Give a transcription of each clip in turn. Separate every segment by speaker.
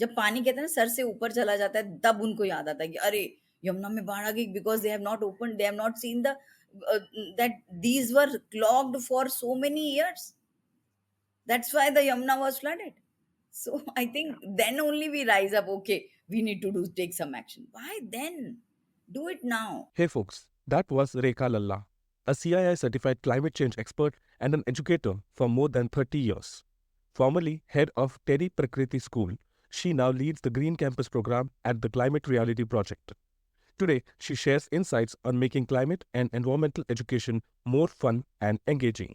Speaker 1: जब पानी कहते हैं ना सर से ऊपर चला जाता है, तब उनको याद आता है कि अरे यमुना में बाढ़ आ गई, because they have not open, they have not seen the that these were clogged for so many years. That's why the Yamuna was flooded. So I think then only we rise up. Okay, we need to do take some action. Why then? Do it now.
Speaker 2: Hey folks, that was Rekha Lalla, a CII certified climate change expert and an educator for more than 30 years. Formerly head of Teddy Prakriti School, she now leads the Green Campus program at the Climate Reality Project. Today, she shares insights on making climate and environmental education more fun and engaging.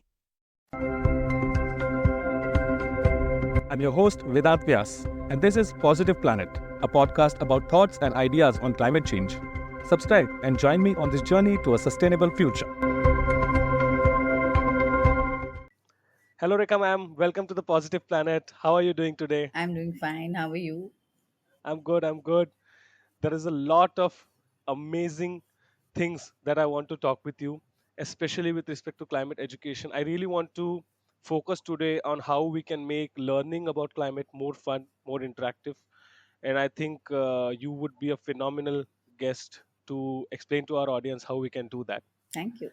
Speaker 2: I'm your host, Vedant Vyas, and this is Positive Planet, a podcast about thoughts and ideas on climate change. Subscribe and join me on this journey to a sustainable future. Hello, Rekha ma'am. Welcome to the Positive Planet. How are you doing today?
Speaker 1: I'm doing fine. How are you?
Speaker 2: I'm good. I'm good. There is a lot of amazing things that I want to talk with you, especially with respect to climate education. I really want to focus today on how we can make learning about climate more fun, more interactive. And I think you would be a phenomenal guest to explain to our audience how we can do that.
Speaker 1: Thank you.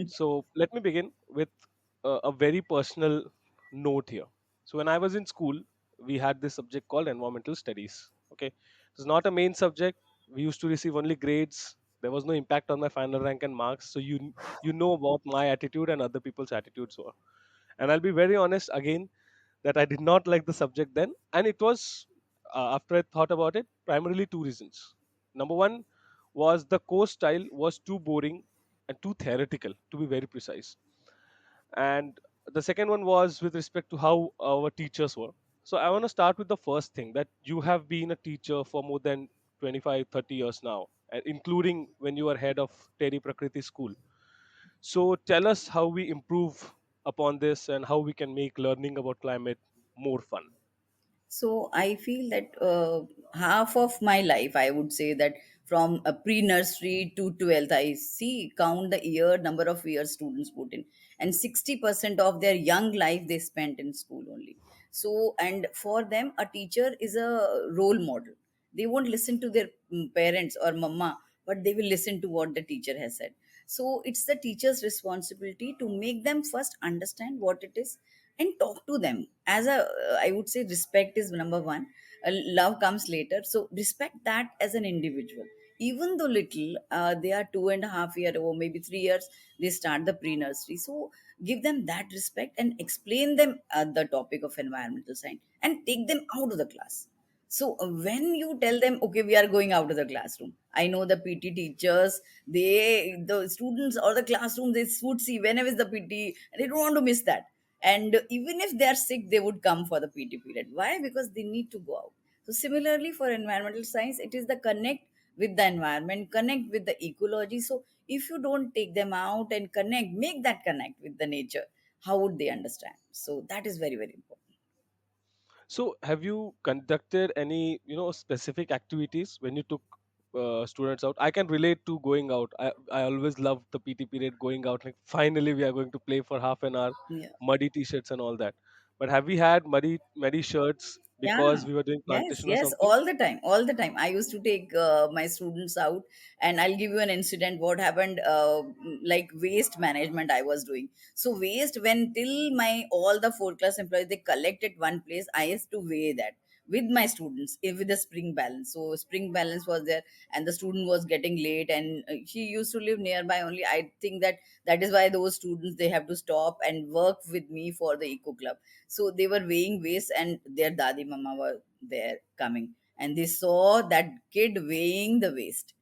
Speaker 2: So let me begin with a very personal note here. So when I was in school, we had this subject called environmental studies. Okay, it's not a main subject. We used to receive only grades. There was no impact on my final rank and marks. So you know about my attitude and other people's attitudes were. And I'll be very honest again that I did not like the subject then, and it was after I thought about it, primarily two reasons. Number one was the course style was too boring and too theoretical, to be very precise. And the second one was with respect to how our teachers were. So I want to start with the first thing, that you have been a teacher for more than 25, 30 years now, including when you were head of Teri Prakriti School. So tell us how we improve upon this and how we can make learning about climate more fun.
Speaker 1: So I feel that half of my life, I would say that from a pre-nursery to 12th, I see count the year number of years students put in, and 60% of their young life they spent in school only. So and for them, a teacher is a role model. They won't listen to their parents or mama, but they will listen to what the teacher has said. So it's the teacher's responsibility to make them first understand what it is and talk to them as a I would say respect is number one. Love comes later, so respect that as an individual. Even though little, they are 2.5 year or maybe 3 years, they start the pre-nursery, so give them that respect and explain them the topic of environmental science and take them out of the class. So when you tell them, okay, we are going out of the classroom, I know the PT teachers, the students or the classroom, they would see whenever is the PT, and they don't want to miss that. And even if they are sick, they would come for the PT period. Why? Because they need to go out. So similarly for environmental science, it is the connect with the environment, connect with the ecology. So if you don't take them out and connect, make that connect with the nature, how would they understand? So that is very, very important.
Speaker 2: So, have you conducted any, specific activities when you took students out? I can relate to going out. I always love the PT period going out. Like, finally, we are going to play for half an hour,
Speaker 1: Yeah.
Speaker 2: muddy t-shirts and all that. But have we had muddy shirts
Speaker 1: Yeah.
Speaker 2: because we were doing
Speaker 1: Yes,
Speaker 2: plantation or
Speaker 1: yes,
Speaker 2: something?
Speaker 1: all the time, all the time. I used to take my students out, and I'll give you an incident. What happened? Like waste management, I was doing. So waste, when till my all the fourth class employees they collect at one place, I used to weigh that with my students with the spring balance. So spring balance was there, and the student was getting late, and he used to live nearby only. I think that that is why those students they have to stop and work with me for the eco club. So they were weighing waste, and their dadi mama were there coming, and they saw that kid weighing the waste.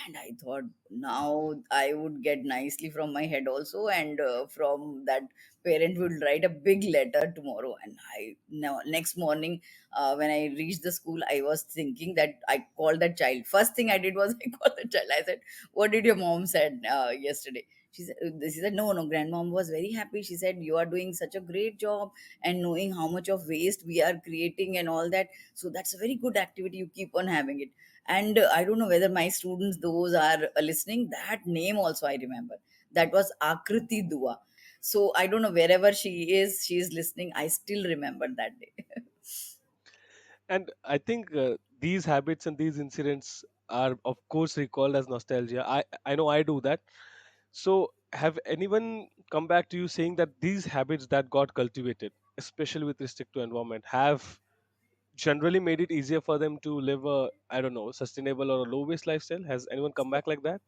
Speaker 1: And I thought, now I would get nicely from my head also, and from that parent would write a big letter tomorrow. And I now next morning, when I reached the school, I was thinking that I called that child. First thing I did was I called the child. I said, what did your mom said yesterday? She said, no, no, grandmom was very happy. She said, you are doing such a great job, and knowing how much of waste we are creating and all that. So that's a very good activity. You keep on having it. And I don't know whether my students, those are listening, that name also I remember. That was Akriti Dua. So I don't know wherever she is listening. I still remember that day.
Speaker 2: And I think these habits and these incidents are, of course, recalled as nostalgia. I know I do that. So, have anyone come back to you saying that these habits that got cultivated, especially with respect to environment, have generally made it easier for them to live a, I don't know, sustainable or a low waste lifestyle? Has anyone come back like that?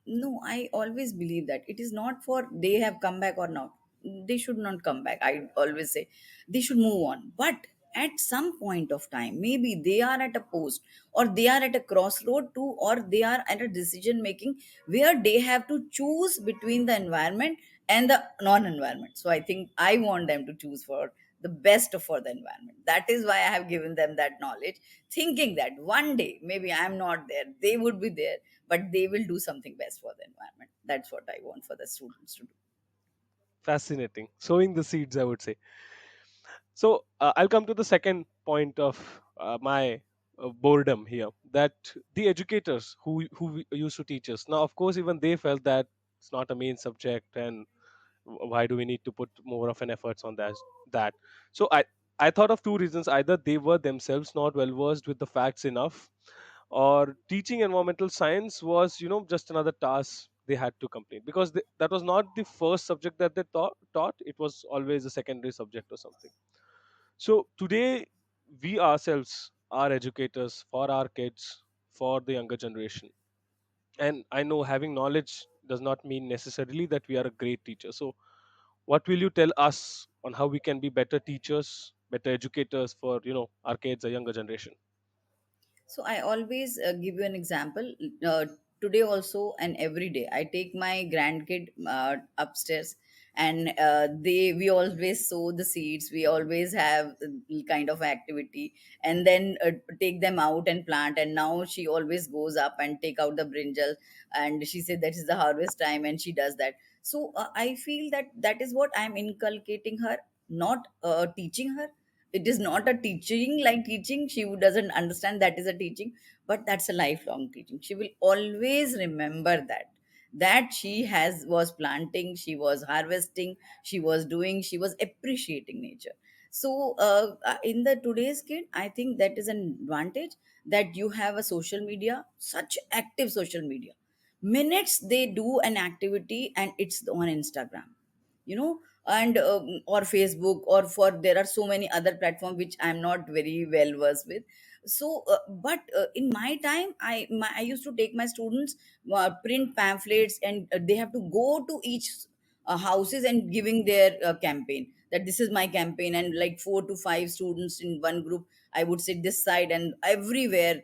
Speaker 1: No, I always believe that it is not for they have come back or not. They should not come back. I always say they should move on. But at some point of time, maybe they are at a post or they are at a crossroad too, or they are at a decision making where they have to choose between the environment and the non-environment. So I think I want them to choose for the best for the environment. That is why I have given them that knowledge, thinking that one day maybe I'm not there, they would be there, but they will do something best for the environment. That's what I want for the students to do.
Speaker 2: Fascinating. Sowing the seeds, I would say. So I'll come to the second point of my boredom here. That the educators who used to teach us, now of course even they felt that it's not a main subject, and why do we need to put more of an efforts on that. So I thought of two reasons: either they were themselves not well versed with the facts enough, or teaching environmental science was, just another task they had to complete, because that was not the first subject that they taught. It was always a secondary subject or something. So today, we ourselves are educators for our kids, for the younger generation. And I know having knowledge does not mean necessarily that we are a great teacher. So, what will you tell us on how we can be better teachers, better educators for our kids, a younger generation?
Speaker 1: So I always give you an example. Today also and every day, I take my grandkid upstairs, and they we always sow the seeds. We always have kind of activity, and then take them out and plant. And now she always goes up and take out the brinjal, and she said that is the harvest time, and she does that. So I feel that that is what I'm inculcating her, not teaching her. It is not a teaching like teaching, she doesn't understand that is a teaching, but that's a lifelong teaching. She will always remember that she has was planting, she was harvesting, she was doing, she was appreciating nature. So in the today's kid, I think that is an advantage, that you have a social media, such active social media. Minutes they do an activity and it's on Instagram, you know, and or Facebook, or for there are so many other platforms which I'm not very well versed with. So but in my time, I used to take my students, print pamphlets, and they have to go to each houses and giving their campaign, that this is my campaign, and like 4 to 5 students in one group, I would sit this side and everywhere.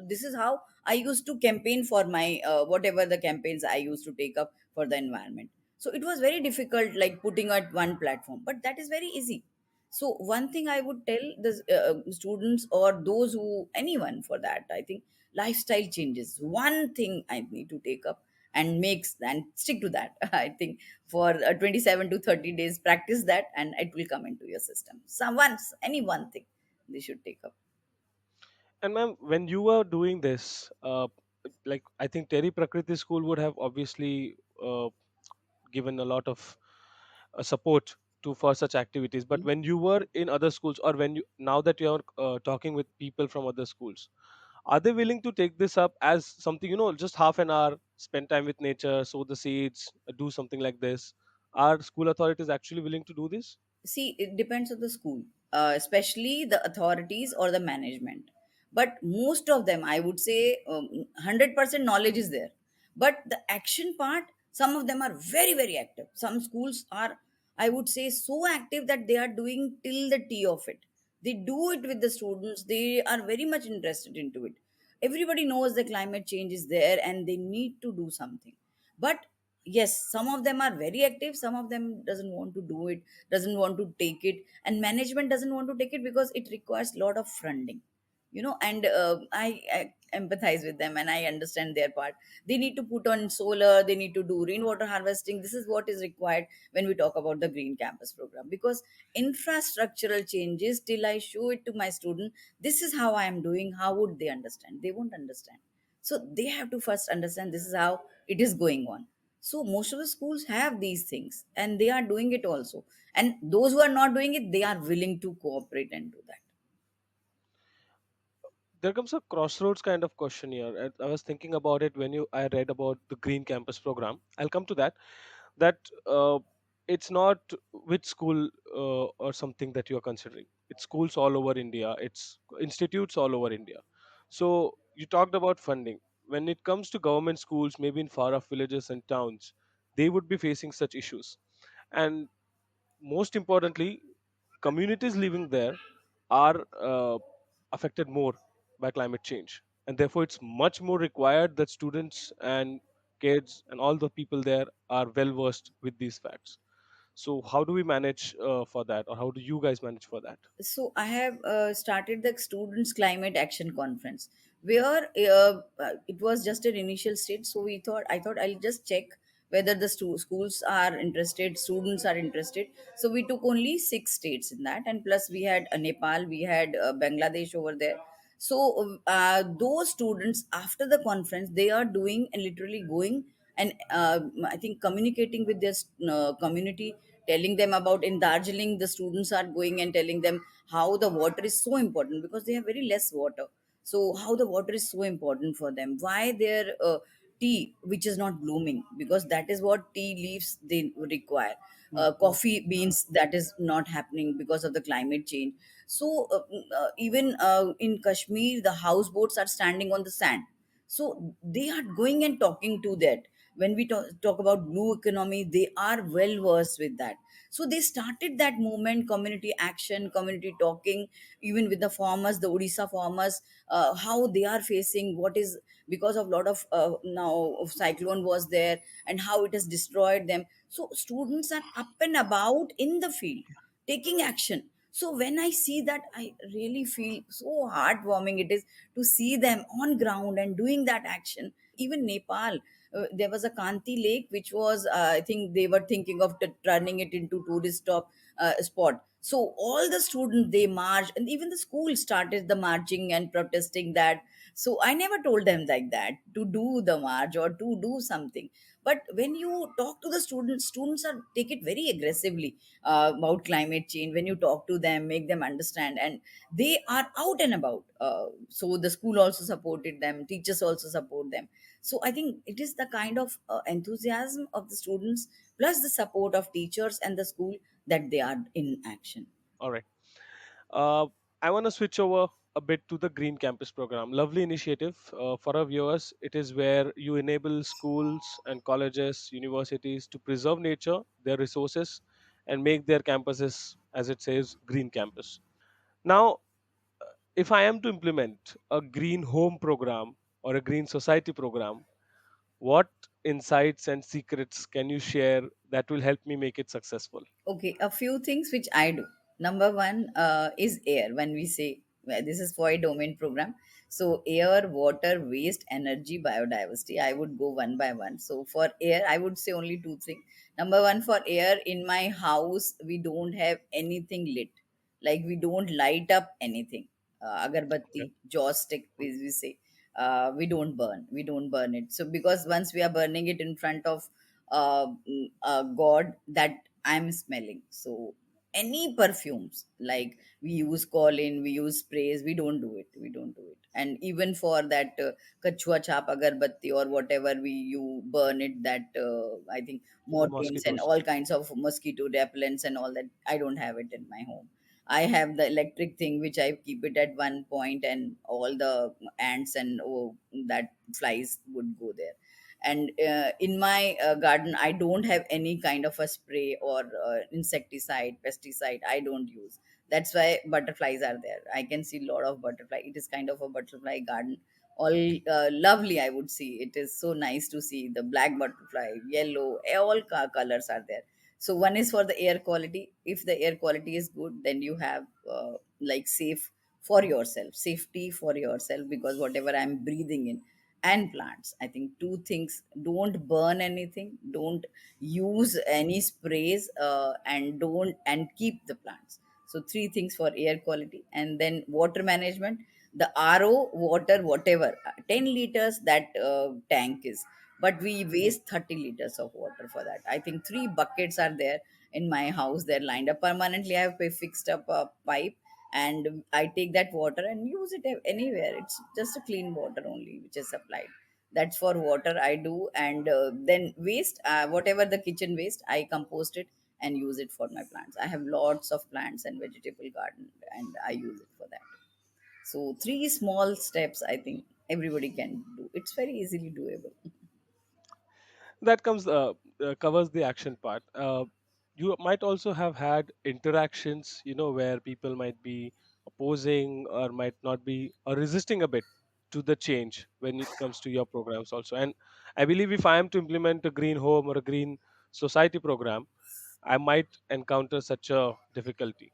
Speaker 1: This is how I used to campaign for my whatever the campaigns I used to take up for the environment. So it was very difficult, like putting at one platform, but that is very easy. So one thing I would tell the students, or those who, anyone for that, I think lifestyle changes, one thing I need to take up and makes and stick to that. I think for 27 to 30 days, practice that and it will come into your system. Someone, any one thing they should take up.
Speaker 2: And ma'am, when you were doing this, like I think Terry Prakriti School would have obviously given a lot of support to for such activities. But when you were in other schools, or when you now that you're talking with people from other schools, are they willing to take this up as something, just half an hour, spend time with nature, sow the seeds, do something like this? Are school authorities actually willing to do this?
Speaker 1: See, it depends on the school, especially the authorities or the management. But most of them, I would say, 100% knowledge is there. But the action part, some of them are very, very active. Some schools are, I would say, so active that they are doing till the tea of it. They do it with the students. They are very much interested into it. Everybody knows the climate change is there and they need to do something. But yes, some of them are very active, some of them doesn't want to do it, doesn't want to take it, and management doesn't want to take it because it requires a lot of funding, you know. And I empathize with them and I understand their part. They need to put on solar, they need to do rainwater harvesting. This is what is required when we talk about the green campus program, because infrastructural changes, till I show it to my student, this is how I am doing, how would they understand? They won't understand. So they have to first understand this is how it is going on. So most of the schools have these things and they are doing it also. And those who are not doing it, they are willing to cooperate and do that.
Speaker 2: there comes a crossroads kind of question here. I was thinking about it when you I read about the green campus program. I'll come to that. That it's not which school or something that you are considering. It's schools all over India, it's institutes all over India. So you talked about funding. When it comes to government schools, maybe in far off villages and towns, they would be facing such issues. And most importantly, communities living there are affected more by climate change, and therefore it's much more required that students and kids and all the people there are well versed with these facts. So how do we manage for that, or how do you guys manage for that?
Speaker 1: So I have started the students climate action conference, where it was just an initial stage. So I thought I'll just check whether the schools are interested, students are interested. So we took only 6 states in that, and plus we had Nepal, we had Bangladesh over there. So those students after the conference, they are doing and literally going and I think communicating with their community, telling them about, in Darjeeling the students are going and telling them how the water is so important because they have very less water. So how the water is so important for them, why their tea which is not blooming, because that is what tea leaves they require,
Speaker 2: Mhm.
Speaker 1: coffee beans, that is not happening because of the climate change. So even in Kashmir the houseboats are standing on the sand. So they are going and talking to that. When we talk about blue economy, they are well versed with that. So they started that movement, community action, community talking, even with the farmers, the Odisha farmers, how they are facing what is, because of lot of now of cyclone was there, and how it has destroyed them. So students are up and about in the field taking action. So when I see that, I really feel so heartwarming it is to see them on ground and doing that action. Even Nepal, there was a Kanti lake which was I think they were thinking of turning it into tourist spot. So all the students, they marched, and even the school started the marching and protesting that. So I never told them like that to do the march or to do something. But when you talk to the students, students are take it very aggressively about climate change. When you talk to them, make them understand, and they are out and about. So the school also supported them, teachers also support them. So I think it is the kind of enthusiasm of the students plus the support of teachers and the school that they are in action.
Speaker 2: All right. uh, I want to switch over a bit to the green campus program. Lovely initiative. For our viewers, it is where you enable schools and colleges, universities to preserve nature, their resources, and make their campuses, as it says, green campus. Now, if I am to implement a green home program or a green society program, what insights and secrets can you share that will help me make it successful?
Speaker 1: Okay, a few things which I do. Number one is air. When we say, well, this is for a domain program, so air, water, waste, energy, biodiversity, I would go one by one. So for air, I would say only two things. Number one, for air, in my house, we don't have anything lit. Like we don't light up anything.
Speaker 2: Okay.
Speaker 1: Agarbatti, joystick, as we say, we don't burn it. So because once we are burning it in front of god, that I'm smelling. So any perfumes, like we use colin, we use sprays, we don't do it. And even for that kachua chap agarbatti or whatever, you burn it, that I think
Speaker 2: For
Speaker 1: mortines and
Speaker 2: mosquitoes.
Speaker 1: all kinds of mosquito repellents and all that, I don't have it in my home. I have the electric thing which I keep it at one point, and all the ants and that flies would go there. And in my garden, I don't have any kind of a spray or insecticide, pesticide, I don't use. That's why butterflies are there. I can see a lot of butterfly. It is kind of a butterfly garden, all lovely, I would see. It is so nice to see the black butterfly, yellow, all colors are there. So one is for the air quality. If the air quality is good, then you have like safe for yourself, safety for yourself, because whatever I'm breathing in. And plants, I think two things: don't burn anything, don't use any sprays, and don't, and keep the plants. So three things for air quality. And then water management, the ro water, whatever, 10 liters that tank is, but we
Speaker 2: Mhm.
Speaker 1: waste 30 liters of water for that. I think three buckets are there in my house, they're lined up permanently. I have fixed up a pipe, and I take that water and use it anywhere. It's just a clean water only which is supplied. That's for water I do. And then waste, whatever the kitchen waste, I compost it and use it for my plants. I have lots of plants and vegetable garden, and I use it for that. So three small steps I think everybody can do. It's very easily doable.
Speaker 2: That comes covers the action part. You might also have had interactions, where people might be opposing or might not be or resisting a bit to the change when it comes to your programs also. And I believe if I am to implement a green home or a green society program, I might encounter such a difficulty.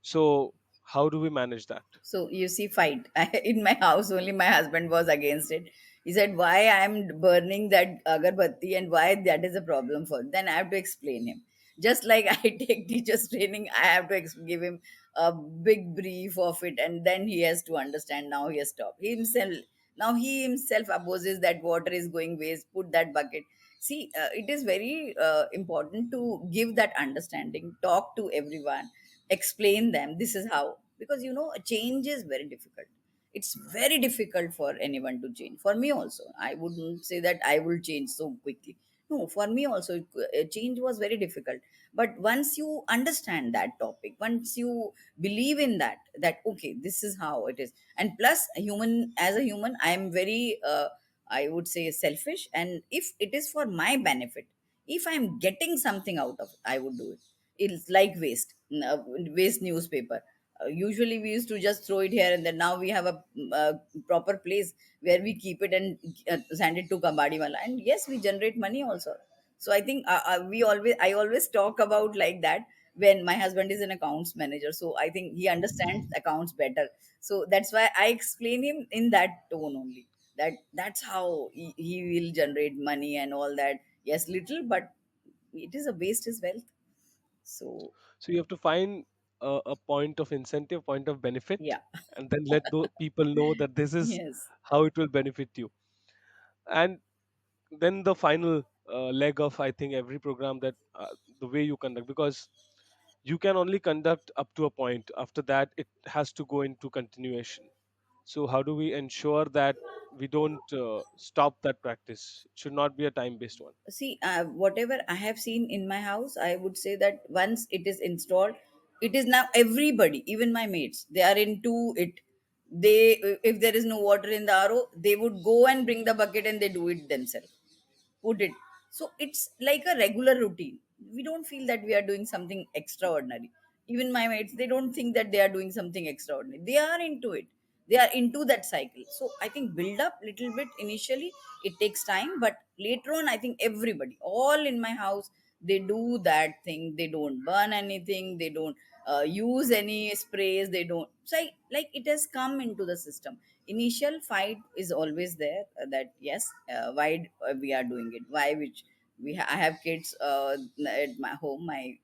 Speaker 2: So how do we manage that?
Speaker 1: So you see, fight in my house. Only my husband was against it. He said, "Why I am burning that agarbatti and why that is a problem for?" Then I have to explain him. Just like I take teachers training, I have to give him a big brief of it, and then he has to understand. Now he has stopped. He himself, now he himself opposes that water is going waste. Put that bucket. See, it is very important to give that understanding. Talk to everyone, explain them this is how, because a change is very difficult. It's very difficult for anyone to change. For me also, I wouldn't say that I will change so quickly. No, for me also change was very difficult. But once you understand that topic, once you believe in that okay, this is how it is. And plus, a human, as a human, I am very I would say selfish, and if it is for my benefit, if I am getting something out of it, I would do it. It's like waste newspaper. Usually we used to just throw it here and then. Now we have a proper place where we keep it and send it to Kabadi Wala, and yes, we generate money also. So I think I always talk about like that when my husband is an accounts manager. So I think he understands accounts better. So that's why I explain him in that tone only. That's how he will generate money and all that. Yes, little, but it is a waste is wealth. So
Speaker 2: So you have to find a point of incentive, point of benefit,
Speaker 1: yeah.
Speaker 2: and then let those people know that this is
Speaker 1: Yes.
Speaker 2: how it will benefit you. And then the final leg of, I think, every program, that the way you conduct, because you can only conduct up to a point. After that, it has to go into continuation. So how do we ensure that we don't stop that practice? It should not be a time based one.
Speaker 1: See, whatever I have seen in my house, I would say that once it is installed, it is now everybody, even my mates, they are into it. They, if there is no water in the RO, they would go and bring the bucket and they do it themselves, put it. So it's like a regular routine. We don't feel that we are doing something extraordinary. Even my mates, they don't think that they are doing something extraordinary. They are into it. They are into that cycle. So I think build up little bit initially. It takes time, but later on, I think everybody, all in my house, they do that thing. They don't burn anything. They don't use any sprays. They don't. So like it has come into the system. Initial fight is always there, that yes, why we are doing it, why which I have kids at my home. My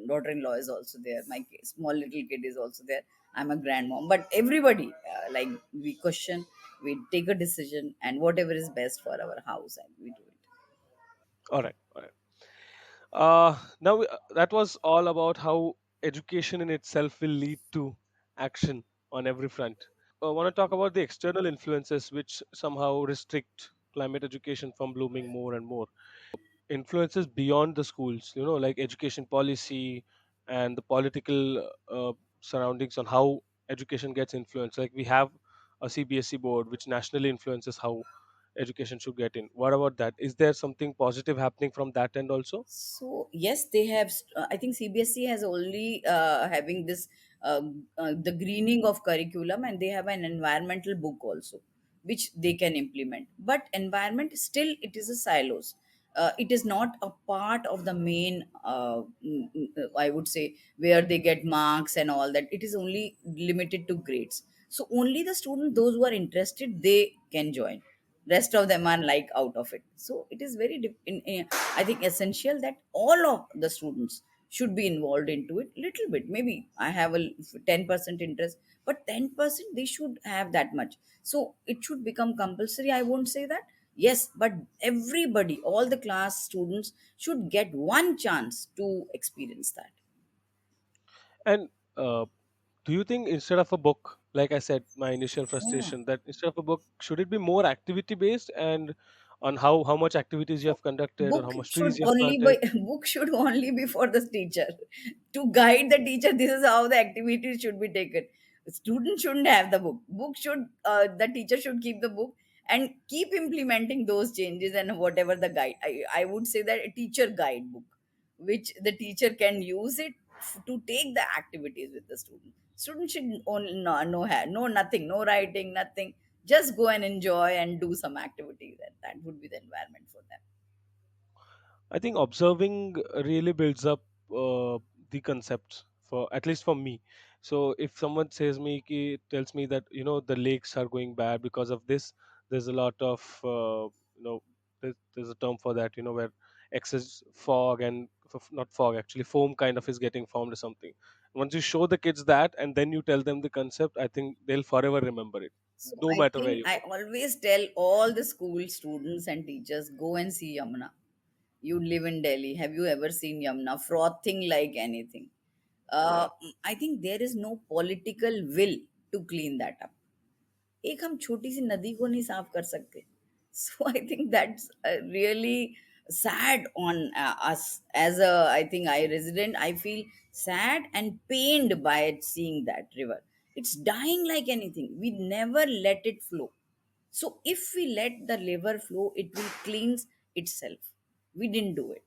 Speaker 1: daughter-in-law is also there, my small little kid is also there. I'm a grandmom, but everybody, like, we question, we take a decision, and whatever is best for our house, and we do it.
Speaker 2: All right, all right. Now, that was all about how education in itself will lead to action on every front. I want to talk about the external influences which somehow restrict climate education from blooming more and more. Influences beyond the schools, like education policy and the political surroundings on how education gets influenced. Like we have a CBSE board which nationally influences how education should get in. What about that? Is there something positive happening from that end also?
Speaker 1: So yes, they have. I think CBSE has only having this the greening of curriculum, and they have an environmental book also, which they can implement. But environment still it is a silos. It is not a part of the main. I would say where they get marks and all that. It is only limited to grades. So only the student, those who are interested, they can join. Rest of them are like out of it. So it is very I think essential that all of the students should be involved into it little bit. Maybe I have a 10% interest, but 10% they should have that much. So it should become compulsory, I won't say that. Yes, but everybody, all the class students should get one chance to experience that.
Speaker 2: And Do you think instead of a book, like I said, my initial
Speaker 1: Yeah.
Speaker 2: frustration, that instead of a book, should it be more activity based and on how much activities you
Speaker 1: So
Speaker 2: have conducted or how
Speaker 1: book
Speaker 2: much trees
Speaker 1: should
Speaker 2: you have
Speaker 1: only
Speaker 2: planted?
Speaker 1: be book should only be for the teacher to guide the teacher. This is how the activities should be taken. Student shouldn't have the book. Book should the teacher should keep the book and keep implementing those changes and whatever the guide. I would say that a teacher guidebook, which the teacher can use it to take the activities with the student. Student should only no nothing, no writing, nothing. Just go and enjoy and do some activities. That would be the environment for them.
Speaker 2: I think observing really builds up the concepts for at least for me. So if someone tells me that the lakes are going bad because of this, there's a lot of there's a term for that, where excess fog and not fog actually foam kind of is getting formed or something. Once you show the kids that and then you tell them the concept, I think they'll forever remember it,
Speaker 1: So
Speaker 2: no
Speaker 1: I
Speaker 2: matter where
Speaker 1: think
Speaker 2: you
Speaker 1: I
Speaker 2: go.
Speaker 1: always tell all the school students and teachers, go and see Yamuna. You live in Delhi. Have you ever seen Yamuna frothing like anything?
Speaker 2: Yeah.
Speaker 1: I think there is no political will to clean that up. एक हम छोटी सी नदी को नहीं साफ कर सकते. So I think that's really sad on us as a, I think, I resident. I feel sad and pained by it, seeing that river. It's dying like anything. We never let it flow. So if we let the river flow, it will cleanse itself. We didn't do it.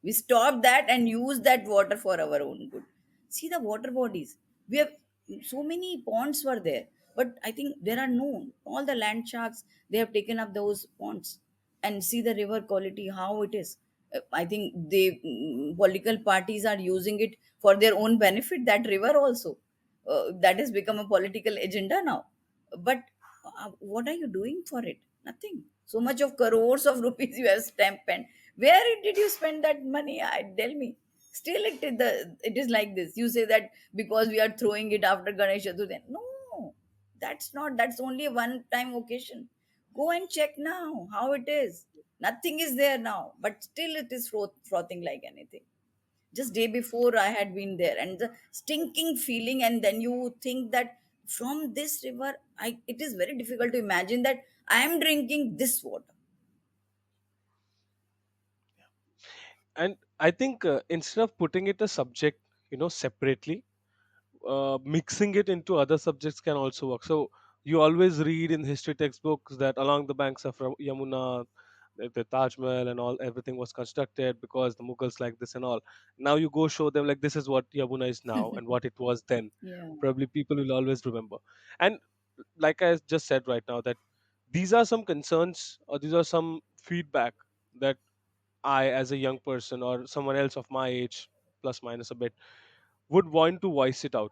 Speaker 1: We stop that and use that water for our own good. See the water bodies. We have so many ponds were there, but I think there are no all the land sharks. They have taken up those ponds and see the river quality how it is. I think the political parties are using it for their own benefit. That river also that has become a political agenda now. But what are you doing for it? Nothing. So much of crores of rupees you have spent. Where did you spend that money? I tell me. Still, it is like this. You say that because we are throwing it after Ganesh Chaturthi. No, that's not. That's only a one-time occasion. Go and check now how it is. Nothing is there now, but still it is frothing like anything. Just day before I had been there, and the stinking feeling, and then you think that from this river, it is very difficult to imagine that I am drinking this water.
Speaker 2: And I think instead of putting it a subject, separately, mixing it into other subjects can also work. So you always read in history textbooks that along the banks of Yamuna, the Taj Mahal and all everything was constructed because the Mughals like this and all. Now you go show them like this is what Yamuna is now and what it was then.
Speaker 1: Yeah,
Speaker 2: Probably people will always remember. And like I just said right now, that these are some concerns or these are some feedback that I, as a young person or someone else of my age, plus minus a bit, would want to voice it out.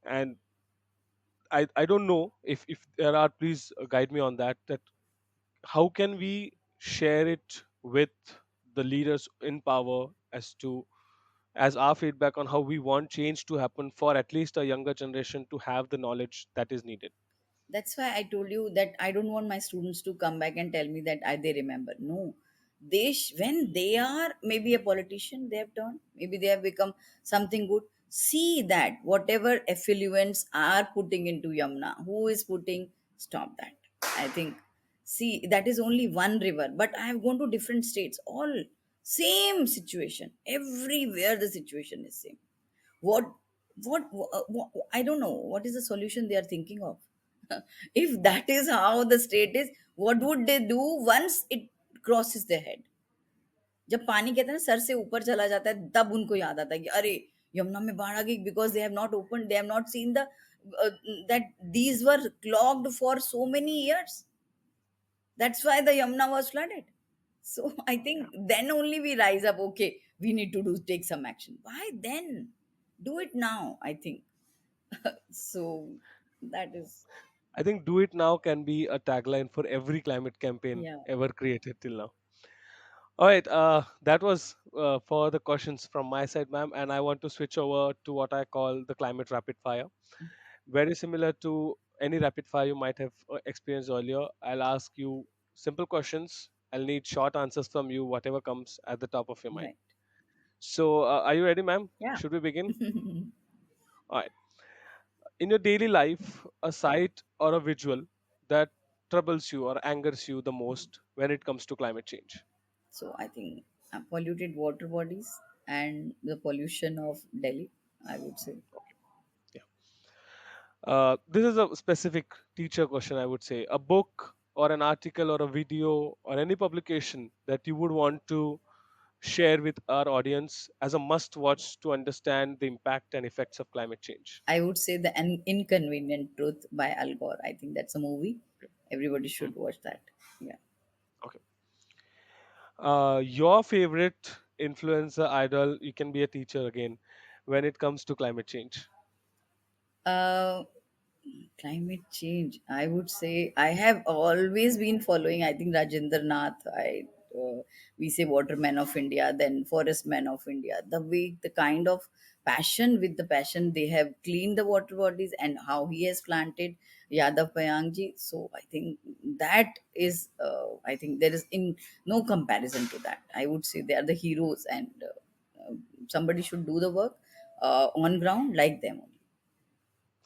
Speaker 2: And I don't know if there are, please guide me on that. That how can we share it with the leaders in power as our feedback on how we want change to happen for at least a younger generation to have the knowledge that is needed.
Speaker 1: that's why I told you that I don't want my students to come back and tell me that they remember. No, when they are maybe a politician, they have turned, maybe they have become something good. See that whatever effluents are putting into Yamuna, who is putting, stop that. I think, see, that is only one river, but I have gone to different states, all same situation. Everywhere the situation is same. what what I don't know what is the solution they are thinking of. If that is how the state is, what would they do once it crosses their head? जब पानी कहते हैं ना sir से ऊपर चला जाता है, तब उनको याद आता है कि अरे यमुना में बाढ़ आ गई, because they have not open, they have not seen the that these were clogged for so many years. That's why the Yamuna was flooded. So I
Speaker 2: Yeah.
Speaker 1: think then only we rise up. Okay, we need to do take some action. Why then? Do it now. I think so. That is,
Speaker 2: I think do it now can be a tagline for every climate campaign
Speaker 1: yeah,
Speaker 2: ever created till now. All right, that was for the questions from my side, ma'am, and I want to switch over to what I call the climate rapid fire. Very similar to any rapid fire you might have experienced earlier. I'll ask you simple questions. I'll need short answers from you, whatever comes at the top of your mind.
Speaker 1: right.
Speaker 2: So, are you ready, ma'am?
Speaker 1: Yeah.
Speaker 2: Should we begin? All right. in your daily life, a sight or a visual that troubles you or angers you the most when it comes to climate change?
Speaker 1: So I think polluted water bodies and the pollution of Delhi, I would say.
Speaker 2: Yeah. This is a specific teacher question, I would say. A book or an article or a video or any publication that you would want to share with our audience as a must watch to understand the impact and effects of climate change.
Speaker 1: I would say the Inconvenient Truth by Al Gore. I think that's a movie. Everybody
Speaker 2: Hmm.
Speaker 1: should watch that. Yeah.
Speaker 2: Okay. Your favorite influencer idol, you can be a teacher again, when it comes to climate change.
Speaker 1: Uh, Climate change. I would say I have always been following. I think Rajendra Nath. We say Waterman of India, then Forest Man of India. The way, the kind of passion with the passion they have cleaned the water bodies and how he has planted Yadav Payangji. So I think that is. I think there is in no comparison to that. I would say they are the heroes, and somebody should do the work on ground like them.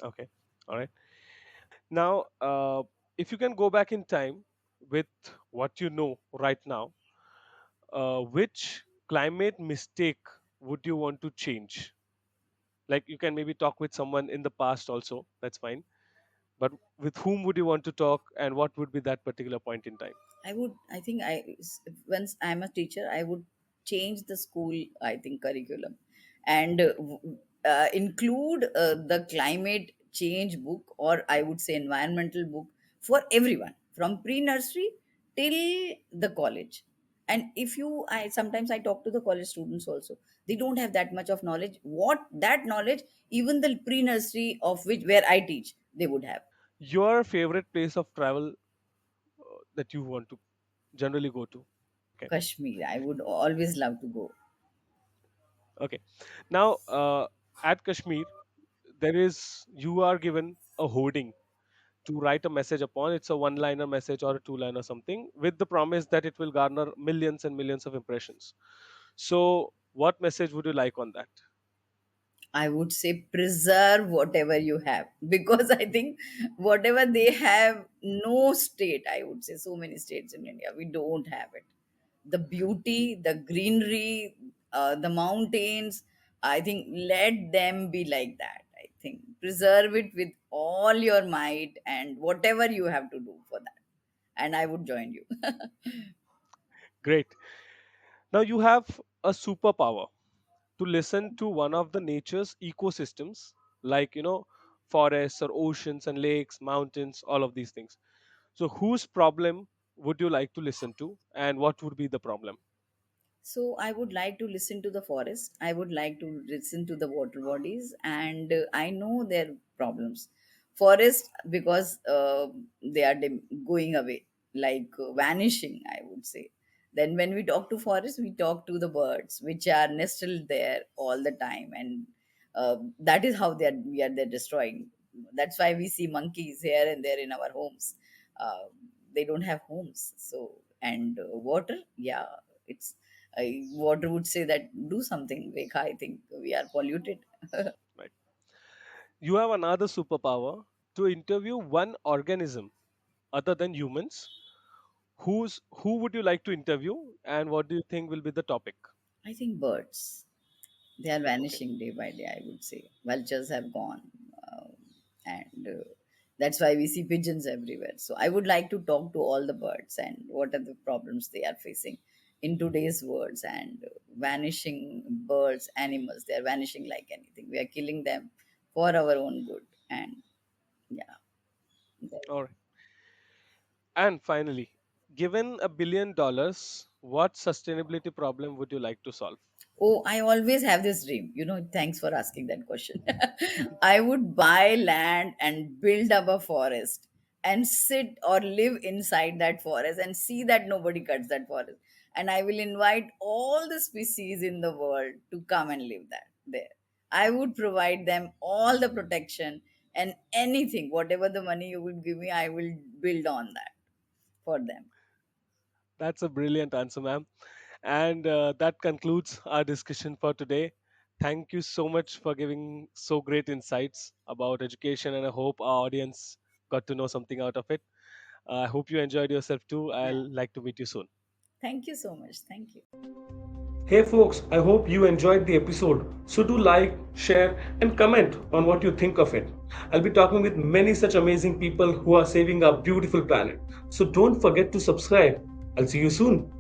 Speaker 2: Okay. All right. Now, if you can go back in time with what you know right now, which climate mistake would you want to change? Like you can maybe talk with someone in the past also, that's fine. But with whom would you want to talk and what would be that particular point in time?
Speaker 1: I think once I'm a teacher, I would change the school, I think, curriculum and include the climate change book, or I would say environmental book for everyone from pre nursery till the college. And if you, I sometimes I talk to the college students also, they don't have that much of knowledge. What that knowledge, even the pre nursery of which where I teach, they would have.
Speaker 2: Your favorite place of travel that you want to generally go to? Okay.
Speaker 1: Kashmir, I would always love to go.
Speaker 2: Okay. Now, at Kashmir, there is you are given a hoarding to write a message upon. It's a one-liner message or a two-liner something with the promise that it will garner millions and millions of impressions. So, what message would you like on that?
Speaker 1: I would say preserve whatever you have, because I think whatever they have, no state, I would say so many states in India, we don't have it. The beauty, the greenery, the mountains, I think let them be like that. I think preserve it with all your might and whatever you have to do for that. And I would join you.
Speaker 2: Great. Now you have a superpower to listen to one of the nature's ecosystems, like forests or oceans and lakes, mountains, all of these things. So, whose problem would you like to listen to, and what would be the problem?
Speaker 1: So I would like to listen to the forest. I would like to listen to the water bodies, and I know their problems. Forest, because they are going away, like vanishing, I would say. Then when we talk to forest, we talk to the birds, which are nestled there all the time, and that is how they're destroying. That's why we see monkeys here and there in our homes. They don't have homes. So, and water, yeah, it's water would say that do something, Rekha. I think we are polluted.
Speaker 2: Right. You have another superpower to interview one organism other than humans. Who would you like to interview, and what do you think will be the topic?
Speaker 1: I think birds. They are
Speaker 2: Okay.
Speaker 1: vanishing day by day, I would say. Vultures have gone. And that's why we see pigeons everywhere. So I would like to talk to all the birds and what are the problems they are facing in today's worlds, and vanishing birds, animals, they are vanishing like anything. We are killing them for our own good. And yeah.
Speaker 2: All right. And finally, given $1 billion, what sustainability problem would you like to solve?
Speaker 1: Oh, I always have this dream. Thanks for asking that question. I would buy land and build up a forest and sit or live inside that forest and see that nobody cuts that forest. And I will invite all the species in the world to come and live there. I would provide them all the protection and anything, whatever the money you would give me, I will build on that for them.
Speaker 2: That's a brilliant answer, ma'am. And that concludes our discussion for today. Thank you so much for giving so great insights about education, and I hope our audience got to know something out of it. I hope you enjoyed yourself too.
Speaker 1: Yeah.
Speaker 2: I'll like to meet you soon.
Speaker 1: Thank you so much. Thank you.
Speaker 3: Hey folks, I hope you enjoyed the episode. So do like, share, and comment on what you think of it. I'll be talking with many such amazing people who are saving our beautiful planet. So don't forget to subscribe. I'll see you soon.